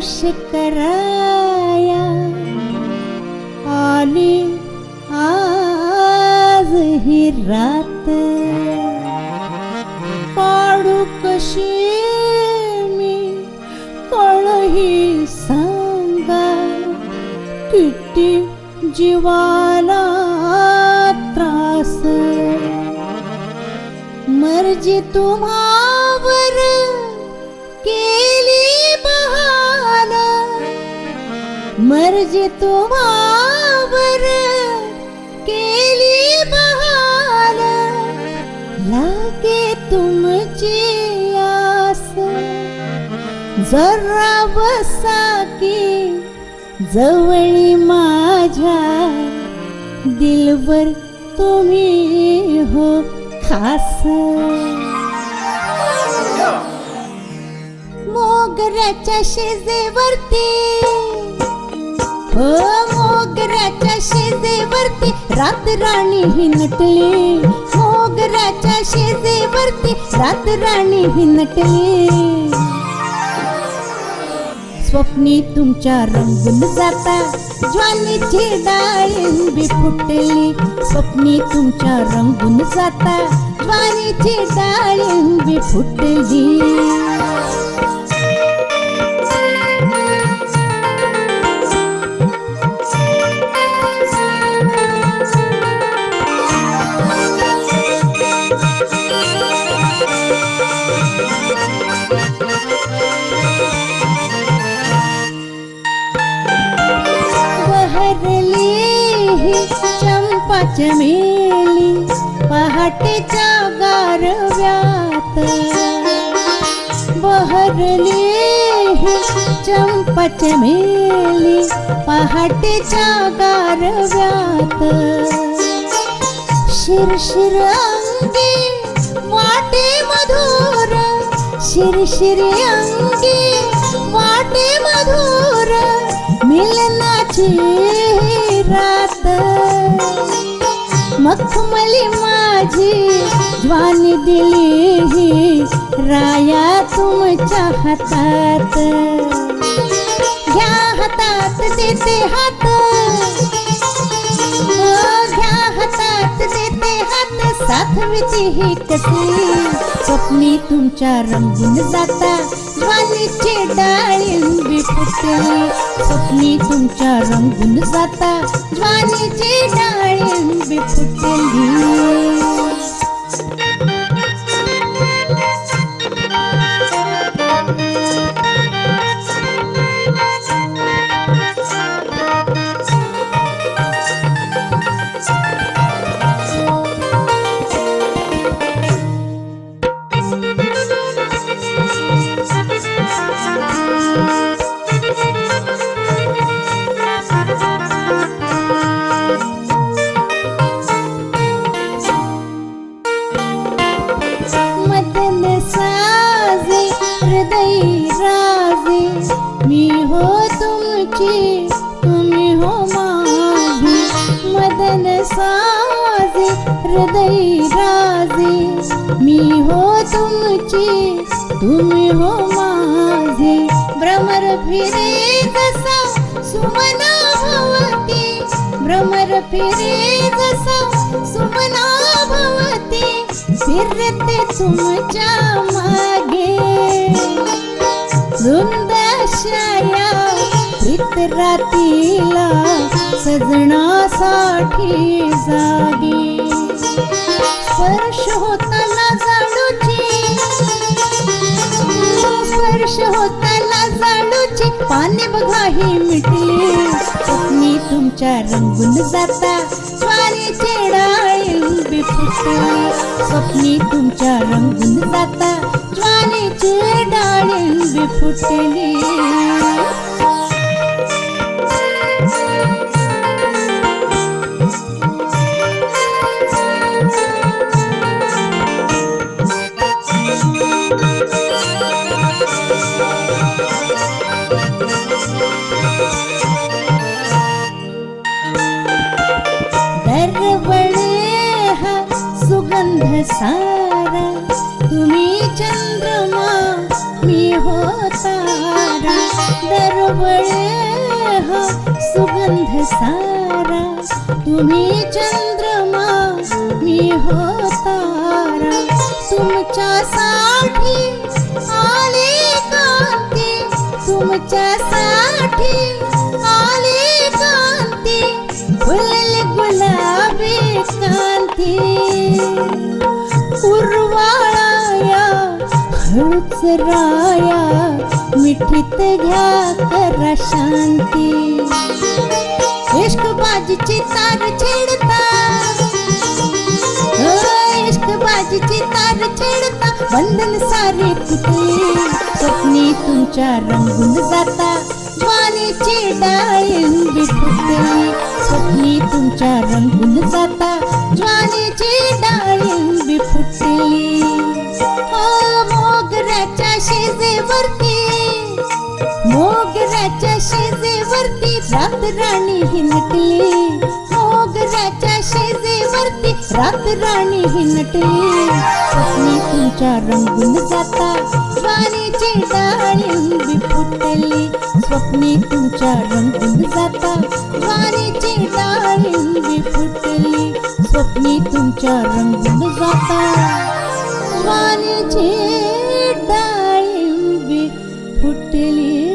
स्पर्श कराया आली आज ही रात, काढू कशी मी कळही सांगा, किती जीवाला त्रास, मर्जी तुम्हावर केली बहाना, मर्जी तुम्हावर केली बहाना, लागे तुमची आस, जरा बसा की जवळी माझ्या, दिलवर तुम्ही हो खास. मोगऱ्याच्या शेजेवरती, हो मोगऱ्याच्या शेजेवरती रात राणी ही नटली, मोगऱ्याच्या शेजेवरती रात राणी ही नटली. स्वप्नी तुमच्या रंगून जाता ज्वानीची डाळिंबी फुटली, स्वप्नी तुमच्या रंगून जाता ज्वानीची डाळिंबी फुटली. चंपा चमेली पहाटेच्या गारव्यात, बहरली चंपा चमेली पहाटेच्या गारव्यात. शिरशिर अंगी वाटे मधुर, शिरशिर अंगी वाटे मधुर, मिलनाची रात. मखमली माझी ज्वानी दिली ही राया तुमच्या हातात, घ्या हातात देते हात, घ्या हातात देते हात, साथवीची ही कशी. स्वप्नी तुमच्या रंगून जाता ज्वानीची डाळिंबी फुटली, स्वप्नी तुमच्या रंगून जाता ज्वानीची डाळिंबी फुटली. हृदय राजे मी हो तुमची, तुम्ही हो माझी. मदन साजे हृदय राजे मी हो तुमची, तुम्ही हो माझी. भ्रमर फिरे जसा सुमना भवती, भ्रमर फिरे जसा सुमना भवती, फिरते तुमच्या मागे. वृंदाशया प्रीत रातीला सजनासाठी जागी. स्पर्श होताना जाडूची, स्पर्श होताना जाडूची, पाने बघा ही मिटली. स्वप्नी तुमच्या रंगून जाता ज्वारीची डाळिंबी फुटली, स्वप्नी तुमच्या रंगून जाता ज्वारीची डाळिंबी फुटली. दरवळे हा सुगंध सारा, तुम्ही चंद्रमा मी हो तारा. दरवळे हा सुगंध सारा, तुम्ही चंद्रमा मी हो तारा, तुमच्यासाठी आले कांती, तुमच्यासाठी आले कांती, फुलले गुलाबी कांती, उर्वाळाया हळूच राया, मिठीत घ्या करा शांती. इश्क बाजीची तार छेडता, इश्क बाजीची तार छेडता, बंधन सारे तुटले, स्वप्नी तुमच्या रंगून जाता, ज्वानीची डाळिंबी फुटली, स्वप्नी तुमच्या रंगून जाता, ज्वानीची डाळिंबी फुटली. हो मोगऱ्याच्या शेजेवरती, मोगऱ्याच्या शेजेवरती रात राणी ही नटली, मोगऱ्याच्या शेजेवरती रात राणी ही नटली, स्वप्नी तुमच्या रंगून जाता, ज्वानीची डाळिंबी फुटली, स्वप्नी तुमच्या रंगून जाता, ज्वानीची डाळिंबी फुटली, स्वप्नी तुमच्या रंगून जाता, ज्वानीची डाळिंबी फुटली.